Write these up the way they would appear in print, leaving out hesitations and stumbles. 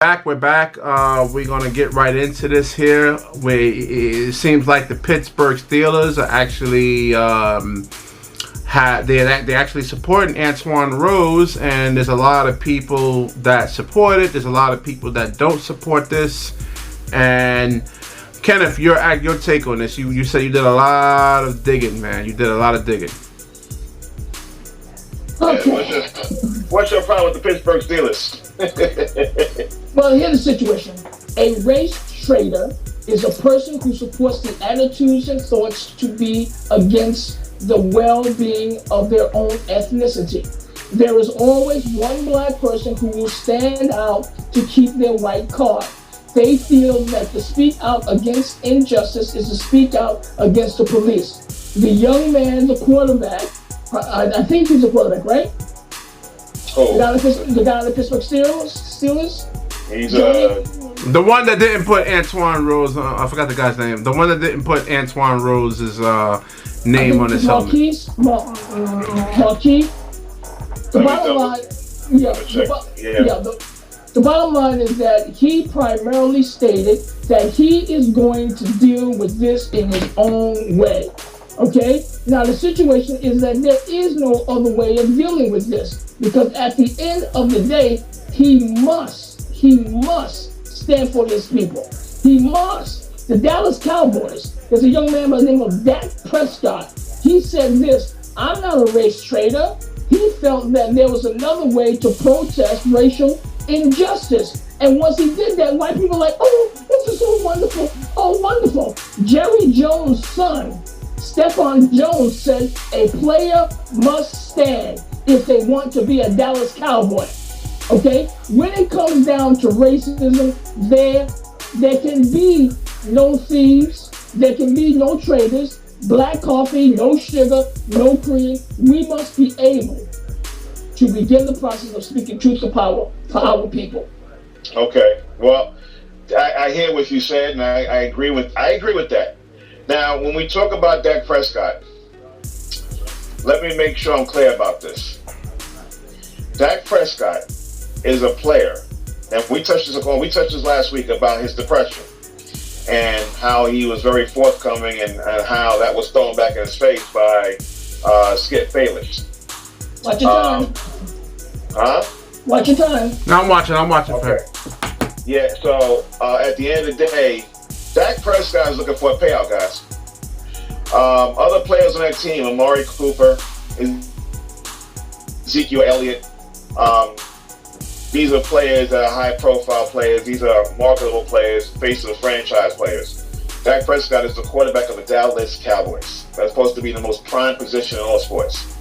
We're back. We're gonna get right into this here. It seems like the Pittsburgh Steelers are actually they actually supporting Antwon Rose, and there's a lot of people that support it. There's a lot of people that don't support this. And Kenneth, your take on this? You said you did a lot of digging, man. You did a lot of digging. Okay. What's your problem with the Pittsburgh Steelers? Well, here's the situation. A race trader is a person who supports the attitudes and thoughts to be against the well-being of their own ethnicity. There is always one black person who will stand out to keep their white card. They feel that to speak out against injustice is to speak out against the police. The young man, the quarterback, I think he's a quarterback, right? Oh. The guy on the Pittsburgh Steelers? He's the one that didn't put Antwon Rose on. I forgot the guy's name. The one that didn't put Antwon Rose's name on his helmet. Marquis. The bottom line, the bottom line is that he primarily stated that he is going to deal with this in his own way. Okay? Now the situation is that there is no other way of dealing with this, because at the end of the day, he must stand for his people. He must. The Dallas Cowboys, there's a young man by the name of Dak Prescott. He said this: I'm not a race trader. He felt that there was another way to protest racial injustice. And once he did that, white people were like, oh, this is so wonderful. Oh, wonderful. Jerry Jones' son, Stephon Jones, said a player must stand if they want to be a Dallas Cowboy. Okay? When it comes down to racism, there can be no thieves, there can be no traitors, black coffee, no sugar, no cream. We must be able to begin the process of speaking truth to power for our people. Okay. Well, I hear what you said, and I agree with that. Now, when we talk about Dak Prescott, let me make sure I'm clear about this. Dak Prescott is a player, and we touched this last week about his depression and how he was very forthcoming and how that was thrown back in his face by Skip Bayless. Watch your time. Watch your time. No, I'm watching. Okay. Yeah. So at the end of the day, Dak Prescott is looking for a payout, guys. Other players on that team: Amari Cooper, Ezekiel Elliott. These are players that are high-profile players. These are marketable players, face of the franchise players. Dak Prescott is the quarterback of the Dallas Cowboys. That's supposed to be the most prime position in all sports.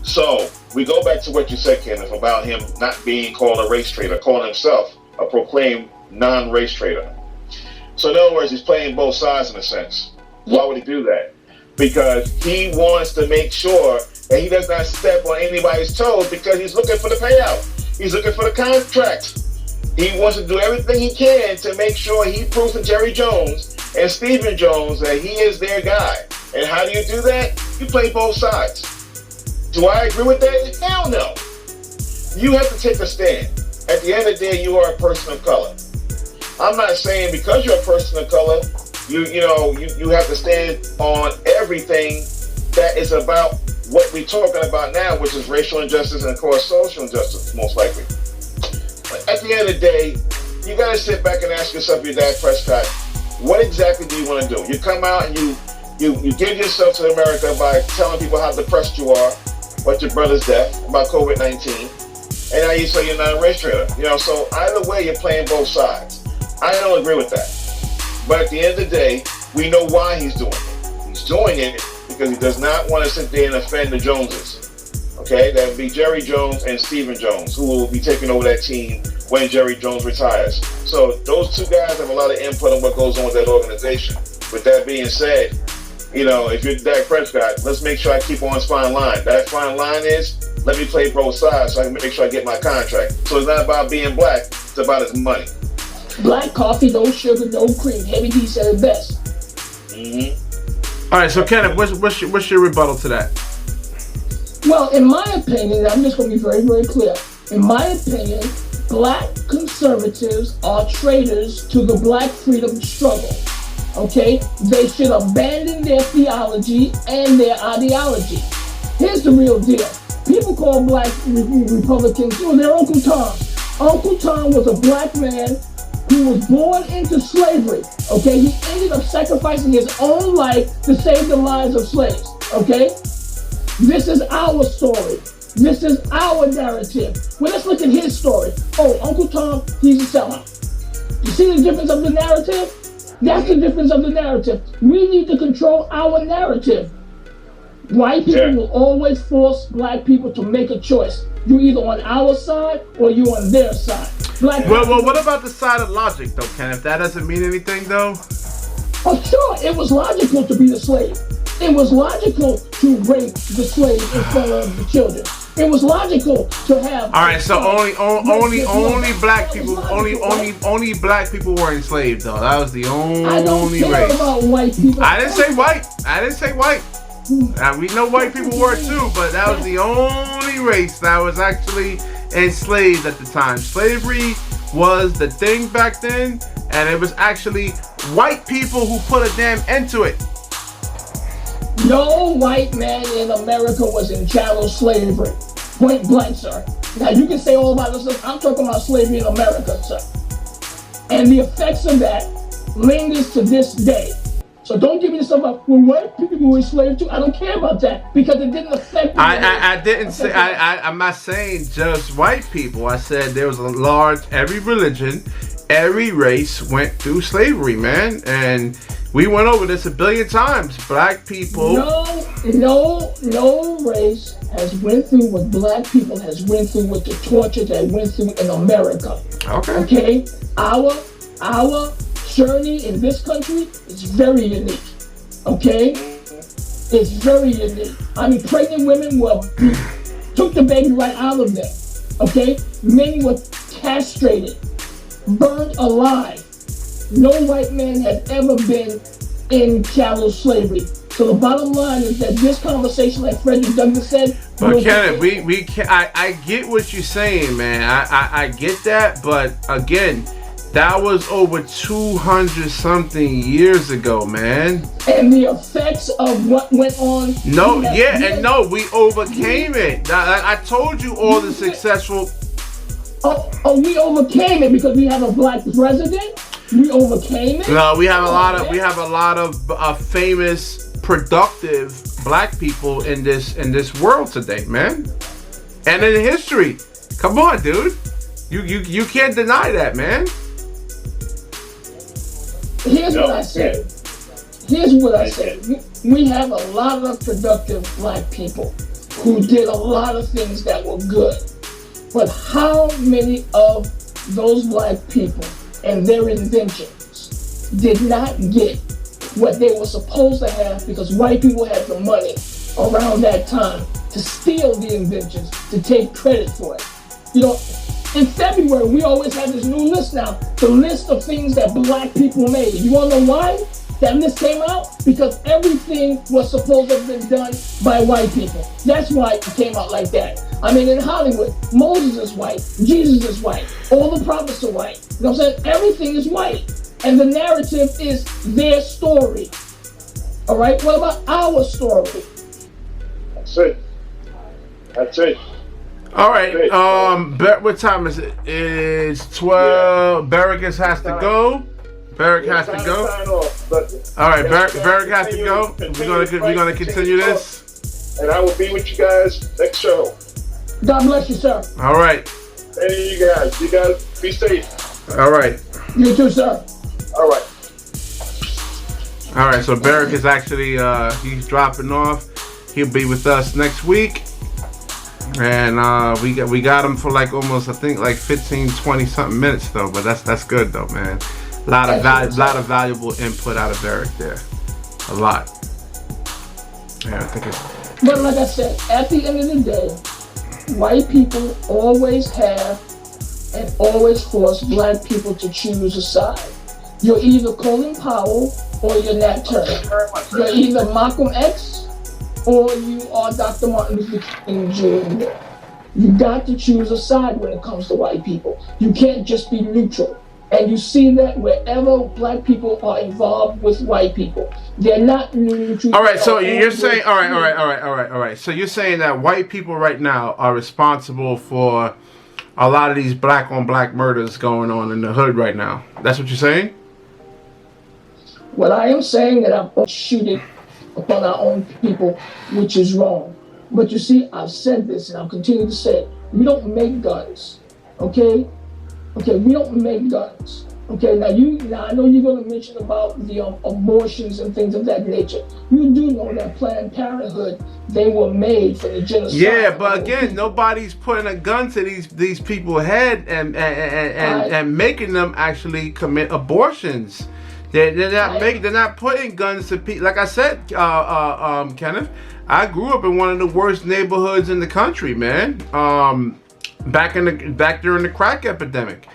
So we go back to what you said, Kenneth, about him not being called a race trader, calling himself a proclaimed non-race trader. So in other words, he's playing both sides in a sense. Why would he do that? Because he wants to make sure that he does not step on anybody's toes, because he's looking for the payout. He's looking for the contract. He wants to do everything he can to make sure he proves to Jerry Jones and Stephen Jones that he is their guy. And how do you do that? You play both sides. Do I agree with that? Hell no. You have to take a stand. At the end of the day, you are a person of color. I'm not saying because you're a person of color, you have to stand on everything that is about what we're talking about now, which is racial injustice and, of course, social injustice, most likely. But at the end of the day, you got to sit back and ask yourself, your Dak Prescott, what exactly do you want to do? You come out and you give yourself to America by telling people how depressed you are about your brother's death, about COVID-19, and now you say you're not a race trader. So either way, you're playing both sides. I don't agree with that. But at the end of the day, we know why he's doing it. He's doing it because he does not want to sit there and offend the Joneses. Okay? That would be Jerry Jones and Stephen Jones, who will be taking over that team when Jerry Jones retires. So those two guys have a lot of input on what goes on with that organization. With that being said, if you're Dak Prescott, let's make sure I keep on his fine line. That fine line is, let me play both sides so I can make sure I get my contract. So it's not about being black, it's about his money. Black coffee, no sugar, no cream. Heavy D said it best. Mm-hmm. All right, so Kenneth, what's your rebuttal to that? Well, in my opinion, I'm just going to be very, very clear. In my opinion, black conservatives are traitors to the black freedom struggle. Okay? They should abandon their theology and their ideology. Here's the real deal. People call black Republicans, they're Uncle Tom. Uncle Tom was a black man who was born into slavery. Okay? He ended up sacrificing his own life to save the lives of slaves. Okay? This is our story. This is our narrative. Well, let's look at his story. Oh, Uncle Tom, he's a sellout. You see the difference of the narrative? That's the difference of the narrative. We need to control our narrative. White people will always force black people to make a choice. You're either on our side or you're on their side. Well, what about the side of logic, though, Kenneth? That doesn't mean anything, though? Oh, sure. It was logical to be a slave. It was logical to rape the slave in front of the children. It was logical to have. All right, so only black people, only black people were enslaved, though. That was the only race. I don't care about white people. I didn't say white. We know white people were too, but that was the only race that was actually enslaved at the time. Slavery was the thing back then, and it was actually white people who put a damn end to it. No white man in America was in chattel slavery. Point blank, sir. Now, you can say all about this stuff. I'm talking about slavery in America, sir. And the effects of that lingers to this day. So don't give me this stuff about, well, white people were enslaved too. I don't care about that because it didn't affect me. I didn't say, I'm not saying just white people. I said there was a large, every religion, every race went through slavery, man. And we went over this a billion times. Black people. No race has went through what black people has went through with the torture that went through in America. Okay. Our journey in this country is very unique. Okay. It's very unique. I mean, pregnant women took the baby right out of them. Okay. Men were castrated, burned alive. No white man has ever been in chattel slavery. So the bottom line is that this conversation, like Frederick Douglass said, but Kenneth, we can. I get what you're saying, man. I get that, but again, that was over 200 something years ago, man. And the effects of what went on. We overcame it. I told you all the successful. We overcame it because we have a black president. We overcame it. No, we have a lot of famous, productive black people in this world today, man, and in history. Come on, dude. You can't deny that, man. Here's what I say. We have a lot of productive black people who did a lot of things that were good. But how many of those black people and their inventions did not get what they were supposed to have because white people had the money around that time to steal the inventions, to take credit for it? You know, in February, we always have this new list now, the list of things that black people made. You want to know why that list came out? Because everything was supposed to have been done by white people. That's why it came out like that. I mean, in Hollywood, Moses is white, Jesus is white, all the prophets are white. You know what I'm saying? Everything is white. And the narrative is their story. All right? What about our story? That's it. All right. What time is it? It's 12. Yeah. Barrick has to go. Barrick has to go. All right, Barrick has to go. We're gonna continue this. And I will be with you guys next show. God bless you, sir. All right. Hey, you guys be safe. All right. You too, sir. All right. All right. So Barrick is actually he's dropping off. He'll be with us next week, and we got him for like almost, I think, like 15, 20 something minutes though. But that's good though, man. A lot of valuable input out of Barrick there. A lot. Yeah, I think it's. But like I said, at the end of the day, white people always have and always force black people to choose a side. You're either Colin Powell or you're Nat Turner. You're either Malcolm X or you are Dr. Martin Luther King Jr. You got to choose a side when it comes to white people. You can't just be neutral. And you see that wherever black people are involved with white people, they're not neutral. All right, so you're saying, all right. So you're saying that white people right now are responsible for a lot of these black on black murders going on in the hood right now. That's what you're saying? Well, I am saying that I'm shooting upon our own people, which is wrong. But you see, I've said this and I'll continue to say it. We don't make guns, okay? Okay, we don't make guns. Okay, now I know you're going to mention about the abortions and things of that nature. You do know that Planned Parenthood, they were made for the genocide. Yeah, but again, nobody's putting a gun to these people's head and making them actually commit abortions. They're not putting guns to people. Like I said, Kenneth, I grew up in one of the worst neighborhoods in the country, man. Back during the crack epidemic,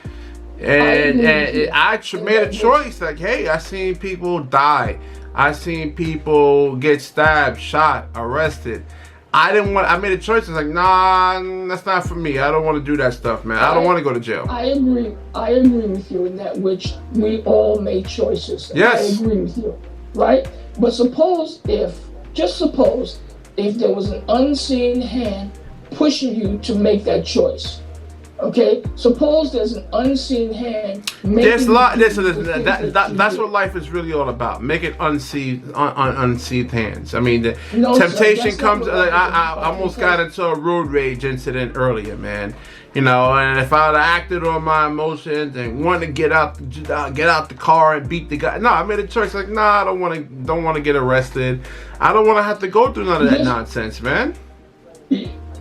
and I made a choice. Like, hey, I seen people die. I seen people get stabbed, shot, arrested. I made a choice. I was like, nah, that's not for me. I don't want to do that stuff, man. I don't want to go to jail. I agree with you in that which we all made choices. Yes. I agree with you, right? But just suppose if there was an unseen hand pushing you to make that choice. Okay, suppose there's an unseen hand. That's what life is really all about. Make it unseen hands. I mean, the temptation comes. I almost got into a road rage incident earlier, man. You know, and if I had acted on my emotions and wanted to get out the car and beat the guy, no, I made a choice. Like, nah, I don't want to get arrested. I don't want to have to go through none of that nonsense, man.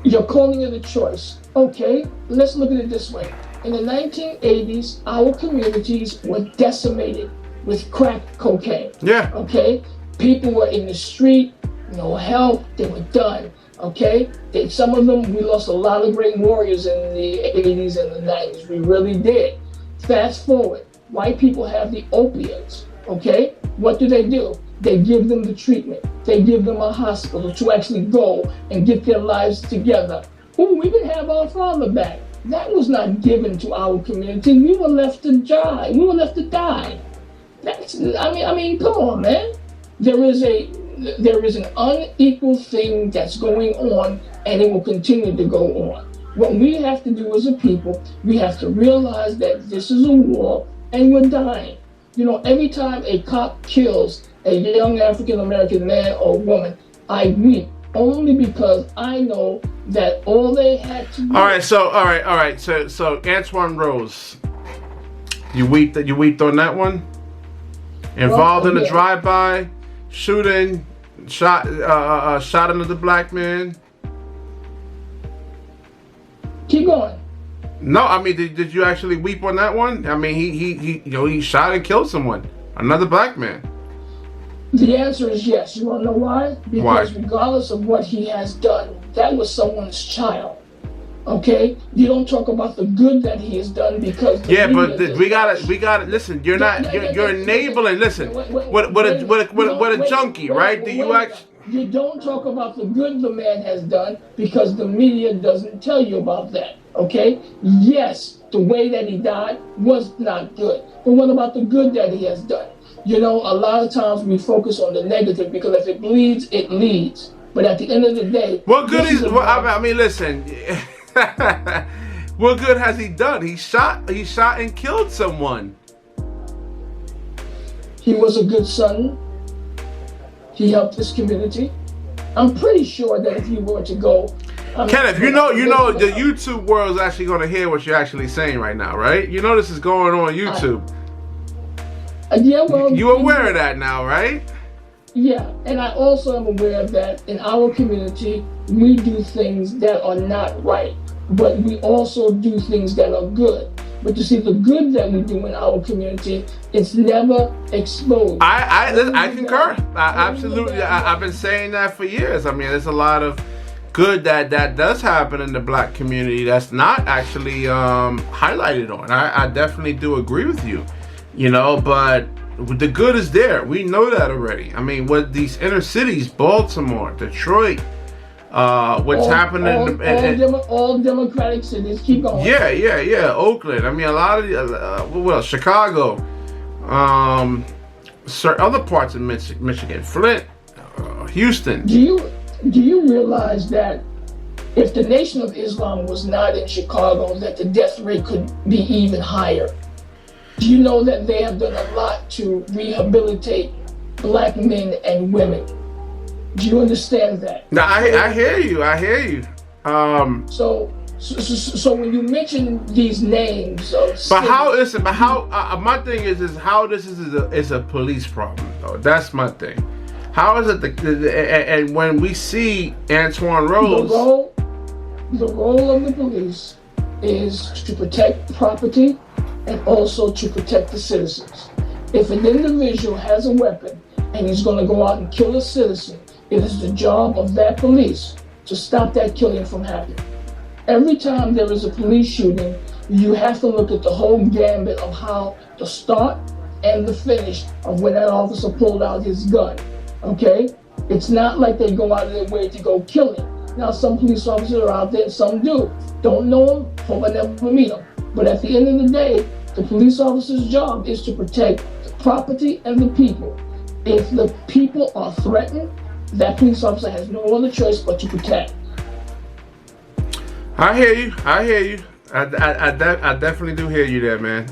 You're calling it a choice. Okay, let's look at it this way. In the 1980s, our communities were decimated with crack cocaine. Yeah. Okay? People were in the street, no help, they were done. Okay? Some of them, we lost a lot of great warriors in the 80s and the 90s. We really did. Fast forward, white people have the opiates. Okay? What do? They give them the treatment. They give them a hospital to actually go and get their lives together. Ooh, we can have our father back. That was not given to our community. We were left to die. We were left to die. I mean, come on, man. There is an unequal thing that's going on, and it will continue to go on. What we have to do as a people, we have to realize that this is a war, and we're dying. You know, every time a cop kills a young African-American man or woman, I weep, only because I know that all they had to do. All right. So Antwon Rose, you weeped on that one. Involved in a drive-by shooting, shot another black man. Keep going. No, I mean, did you actually weep on that one? I mean, he shot and killed someone, another black man. The answer is yes. You want to know why? Because regardless of what he has done, that was someone's child. Okay? You don't talk about the good that he has done because we gotta listen. You're enabling. Listen, what a junkie, right? You don't talk about the good the man has done because the media doesn't tell you about that. Okay? Yes, the way that he died was not good. But what about the good that he has done? You know, a lot of times we focus on the negative because if it bleeds, it leads. But at the end of the day, what good listen. What good has he done? He shot and killed someone. He was a good son. He helped his community. I'm pretty sure that if you were to go, Kenneth, you know the YouTube world is actually going to hear what you're actually saying right now, right? You know this is going on YouTube. Yeah, well, you're aware of that now, right? Yeah, and I also am aware that in our community, we do things that are not right, but we also do things that are good. But you see, the good that we do in our community, it's never exposed. I concur. Absolutely. I've been saying that for years. I mean, there's a lot of good that does happen in the black community that's not actually highlighted on. I definitely do agree with you. You know, but the good is there. We know that already. I mean, what these inner cities, Baltimore, Detroit, What's happening? All Democratic cities. Keep going. Yeah. Oakland. I mean, a lot of what else? Chicago. Certain other parts of Michigan, Flint, Houston. Do you realize that if the Nation of Islam was not in Chicago, that the death rate could be even higher? Do you know that they have done a lot to rehabilitate black men and women? Do you understand that? No, I hear you. So when you mention these names of my thing is how this is a police problem though. That's my thing. How is it and when we see Antwon Rose, the role of the police is to protect property and also to protect the citizens. If an individual has a weapon and he's going to go out and kill a citizen, it is the job of that police to stop that killing from happening. Every time there is a police shooting, you have to look at the whole gambit of how the start and the finish of when that officer pulled out his gun, okay? It's not like they go out of their way to go kill him. Now, some police officers are out there, some do. Don't know them, hope I never meet them. But at the end of the day, the police officer's job is to protect the property and the people. If the people are threatened, that police officer has no other choice but to protect. I hear you. I definitely do hear you there, man.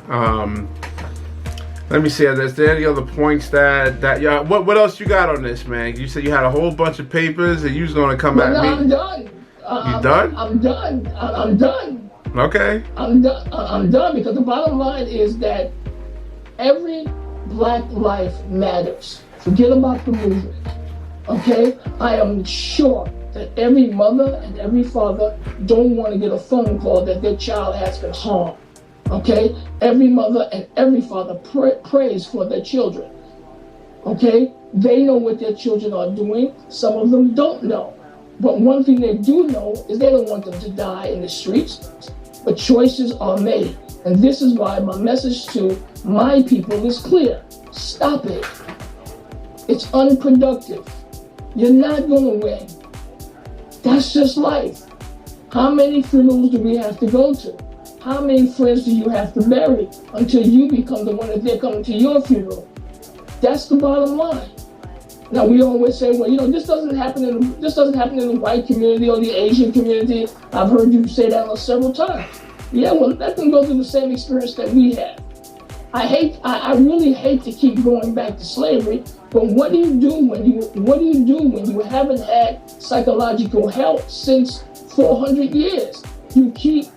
Let me see. Is there any other points that yeah? What else you got on this, man? You said you had a whole bunch of papers and you was gonna come at me. I'm done. You done? I'm done. I'm done. Okay. I'm done because the bottom line is that every black life matters. Forget about the movement. Okay? I am sure that every mother and every father don't want to get a phone call that their child has been harmed. Okay? Every mother and every father prays for their children. Okay? They know what their children are doing. Some of them don't know. But one thing they do know is they don't want them to die in the streets. But choices are made. And this is why my message to my people is clear. Stop it. It's unproductive. You're not going to win. That's just life. How many funerals do we have to go to? How many friends do you have to bury until you become the one that they're coming to your funeral? That's the bottom line. Now we always say, well, this doesn't happen in the white community or the Asian community. I've heard you say that several times. Yeah, well, let them go through the same experience that we have. I really hate to keep going back to slavery, but what do you do when you haven't had psychological help since 400 years? You keep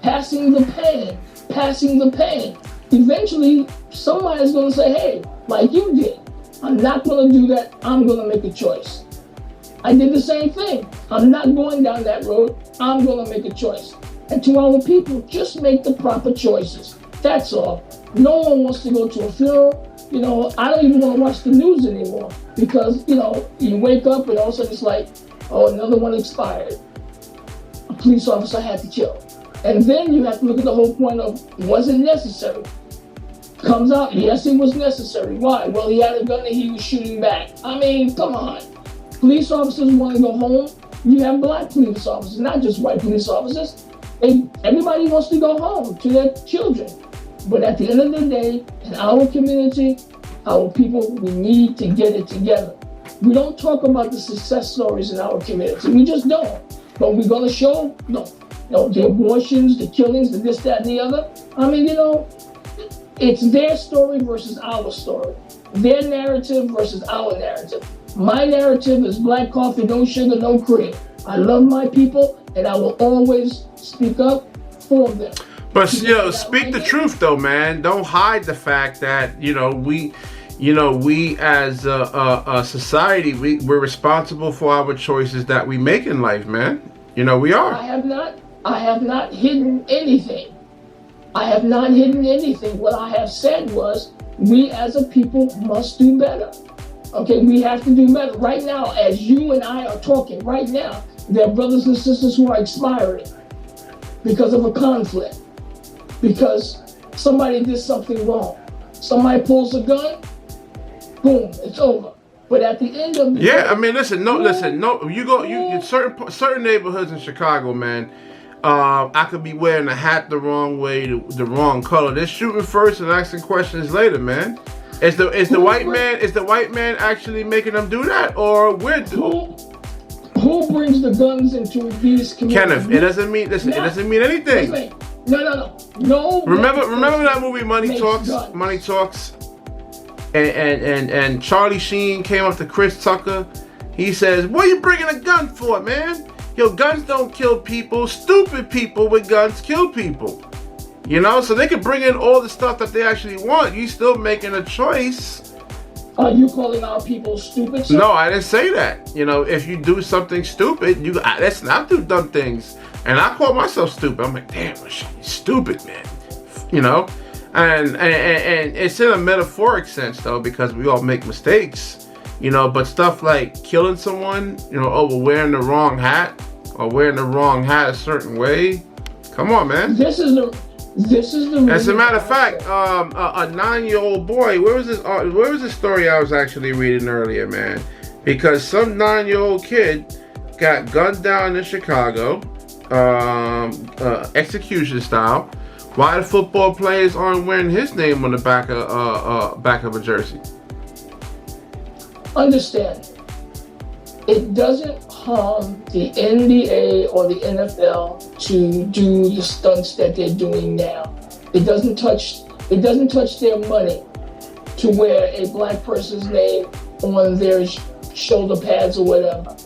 passing the pain. Eventually, somebody's going to say, hey, like you did, I'm not going to do that. I'm going to make a choice. I did the same thing. I'm not going down that road. I'm going to make a choice. And to our people, just make the proper choices. That's all. No one wants to go to a funeral. I don't even want to watch the news anymore because, you wake up and all of a sudden it's like, oh, another one expired. A police officer had to kill. And then you have to look at the whole point of, was it necessary? Comes out, yes, it was necessary. Why? Well, he had a gun and he was shooting back. I mean, come on. Police officers want to go home. You have black police officers, not just white police officers. Everybody wants to go home to their children. But at the end of the day, in our community, our people, we need to get it together. We don't talk about the success stories in our community. We just don't. But we're going to show, the abortions, the killings, the this, that, and the other. I mean, it's their story versus our story. Their narrative versus our narrative. My narrative is black coffee, no sugar, no cream. I love my people, and I will always speak up for them. But speak the truth though, man. Don't hide the fact that we as a society, we're responsible for our choices that we make in life, man. We are. I have not hidden anything. What I have said was, we as a people must do better. Okay, we have to do better. Right now, as you and I are talking, right now, there are brothers and sisters who are expiring because of a conflict. Because somebody did something wrong. Somebody pulls a gun, boom, it's over. But at the end of the yeah, day, I mean, listen, no, you certain neighborhoods in Chicago, man. I could be wearing a hat the wrong way, the wrong color. They're shooting first and asking questions later, man. Is the white man actually making them do that, or who brings the guns into these communities? Kenneth, it doesn't mean it doesn't mean anything. No. Remember that movie Money Talks? Guns. Money Talks. And Charlie Sheen came up to Chris Tucker. He says, "What are you bringing a gun for, man? Yo, guns don't kill people. Stupid people with guns kill people. You know, so they can bring in all the stuff that they actually want. You still making a choice." Are you calling our people stupid, sir? No, I didn't say that. You know, if you do something stupid, let's not do dumb things. And I call myself stupid. I'm like, damn, Rasheed, you're stupid, man. You know, and it's in a metaphoric sense though, because we all make mistakes. You know, but stuff like killing someone, you know, over wearing the wrong hat or wearing the wrong hat a certain way. Come on, man. This is the. As a matter of fact, a 9-year-old boy. Where was this story I was actually reading earlier, man? Because some 9-year-old kid got gunned down in Chicago, execution style. Why the football players aren't wearing his name on the back of a jersey? Understand, it doesn't harm the NBA or the NFL to do the stunts that they're doing now. It doesn't touch their money to wear a black person's name on their shoulder pads or whatever.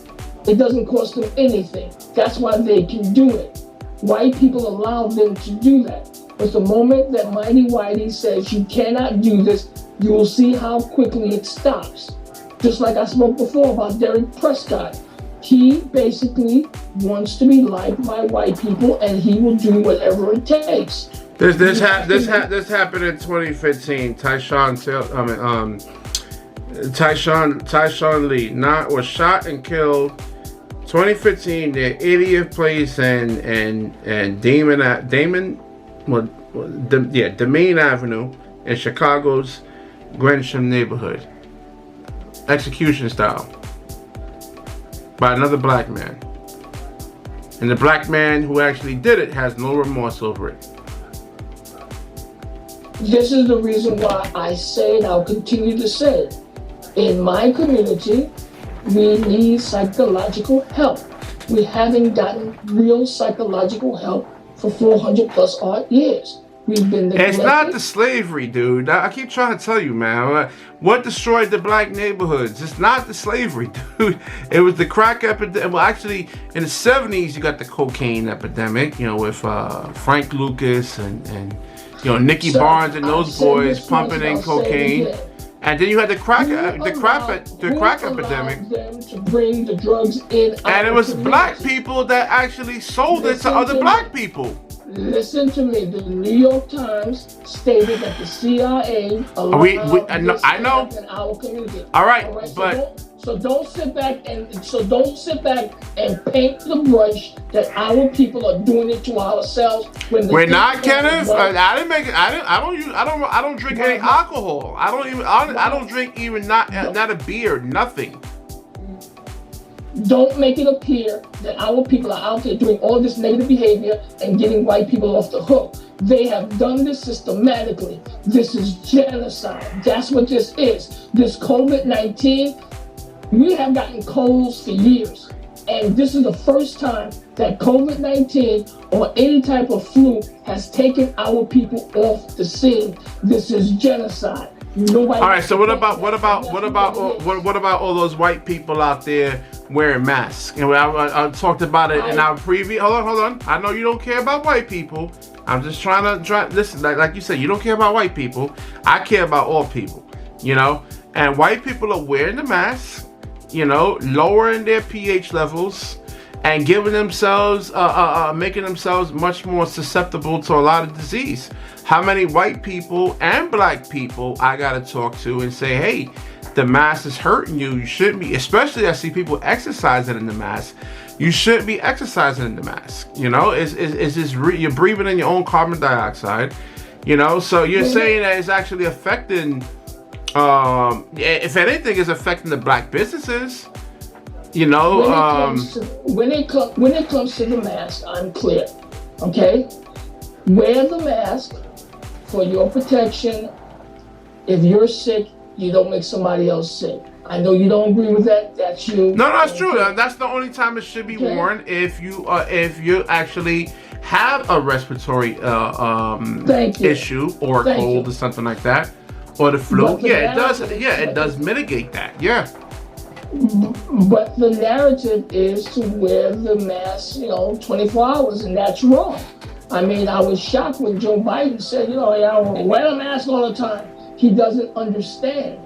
It doesn't cost them anything. That's why they can do it. White people allow them to do that. But the moment that Mighty Whitey says you cannot do this, you will see how quickly it stops. Just like I spoke before about Derek Prescott. He basically wants to be liked by white people, and he will do whatever it takes. This happened in 2015. Tyshawn Lee was shot and killed. 2015, the 80th place and Domain Avenue in Chicago's Greenwich neighborhood. Execution style. By another black man. And the black man who actually did it has no remorse over it. This is the reason why I say, and I'll continue to say, in my community, we need psychological help. We haven't gotten real psychological help for 400 plus odd years. We've been neglected. It's not the slavery, dude. I keep trying to tell you, man. What destroyed the black neighborhoods? It's not the slavery, dude. It was the crack epidemic. Well, actually, in the 70s, you got the cocaine epidemic, you know, with Frank Lucas and you know, Nicky Barnes and those boys pumping in cocaine. And then you had the crack epidemic. Them to bring the drugs in, and it was black people that actually sold it to other black people. Listen to me. The New York Times stated that the CIA allowed I know. In our community. All right, but so don't sit back and paint the brush that our people are doing it to ourselves. When we're not, Kenneth. I didn't make it. I don't drink any alcohol. I don't drink even not a beer. Nothing. Don't make it appear that our people are out there doing all this negative behavior and getting white people off the hook. They have done this systematically. This is genocide. That's what this is. This COVID-19, we have gotten colds for years. And this is the first time that COVID-19 or any type of flu has taken our people off the scene. This is genocide. Nobody. All right. So what about all those white people out there wearing masks? And I talked about it in our preview. Hold on. I know you don't care about white people. I'm just trying to listen. Like you said, you don't care about white people. I care about all people. You know. And white people are wearing the mask. You know, lowering their pH levels and giving themselves, making themselves much more susceptible to a lot of disease. How many white people and black people I gotta talk to and say, hey, the mask is hurting you. You shouldn't be, especially I see people exercising in the mask. You shouldn't be exercising in the mask. You know, it's just you're breathing in your own carbon dioxide. You know, so you're saying that it's actually affecting If anything, is affecting the black businesses. You know, when it comes to the mask, I'm clear. Okay, wear the mask for your protection. If you're sick, you don't make somebody else sick. I know you don't agree with that. That's you. No, that's true. That's the only time it should be worn if you actually have a respiratory issue or a cold or something like that, or the flu. Yeah, it does. Yeah, it does mitigate that. Yeah. But the narrative is to wear the mask, 24 hours, and that's wrong. I mean, I was shocked when Joe Biden said, I wear a mask all the time. He doesn't understand.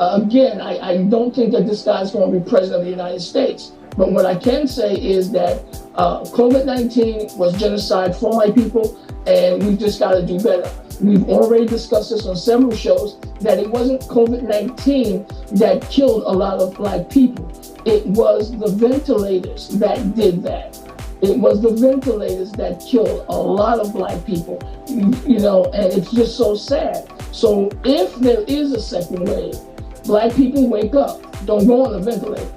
Again, I don't think that this guy's going to be president of the United States. But what I can say is that COVID-19 was genocide for my people, and we've just got to do better. We've already discussed this on several shows, that it wasn't COVID-19 that killed a lot of black people. It was the ventilators that did that. It was the ventilators that killed a lot of black people, and it's just so sad. So if there is a second wave, black people, wake up. Don't go on the ventilator.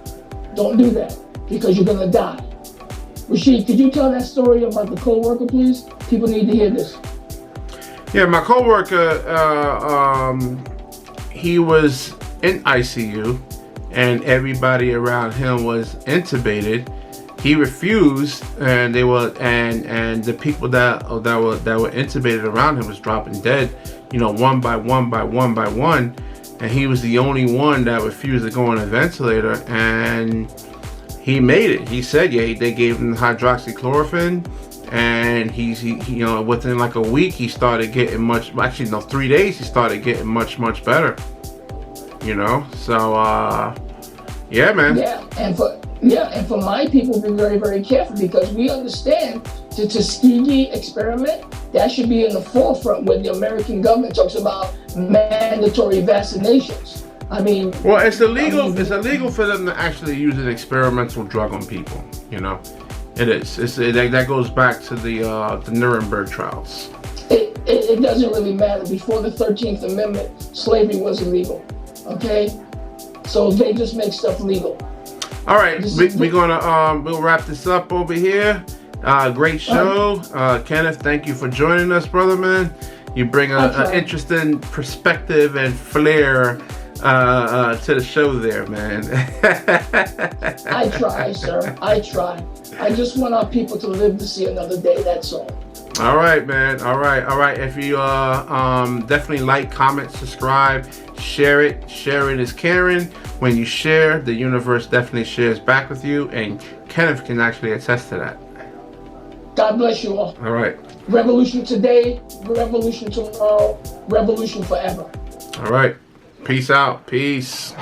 Don't do that, because you're gonna die. Rasheed, could you tell that story about the co-worker, please? People need to hear this. Yeah, my co-worker, he was in ICU, and everybody around him was intubated. He refused, and they were, and the people that were intubated around him was dropping dead, one by one, and he was the only one that refused to go on a ventilator, and he made it. He said, they gave him hydroxychloroquine, and he within like a week he started getting 3 days he started getting much better. So yeah, man. And for my people, be very, very careful, because we understand the Tuskegee experiment, that should be in the forefront when the American government talks about mandatory vaccinations. I mean, well, it's illegal. It's illegal for them to actually use an experimental drug on people. It is. That goes back to the Nuremberg trials. It doesn't really matter. Before the 13th Amendment, slavery was illegal. Okay, so they just make stuff legal. All right, we're gonna we'll wrap this up over here. Great show, Kenneth. Thank you for joining us, brother man. You bring an interesting perspective and flair to the show there, man. I try, sir. I try. I just want our people to live to see another day. That's all. All right, man. All right. If you definitely like, comment, subscribe, share it. Sharing is caring. When you share, the universe definitely shares back with you, and Kenneth can actually attest to that. God bless you all. All right. Revolution today, revolution tomorrow, revolution forever. All right. Peace out. Peace.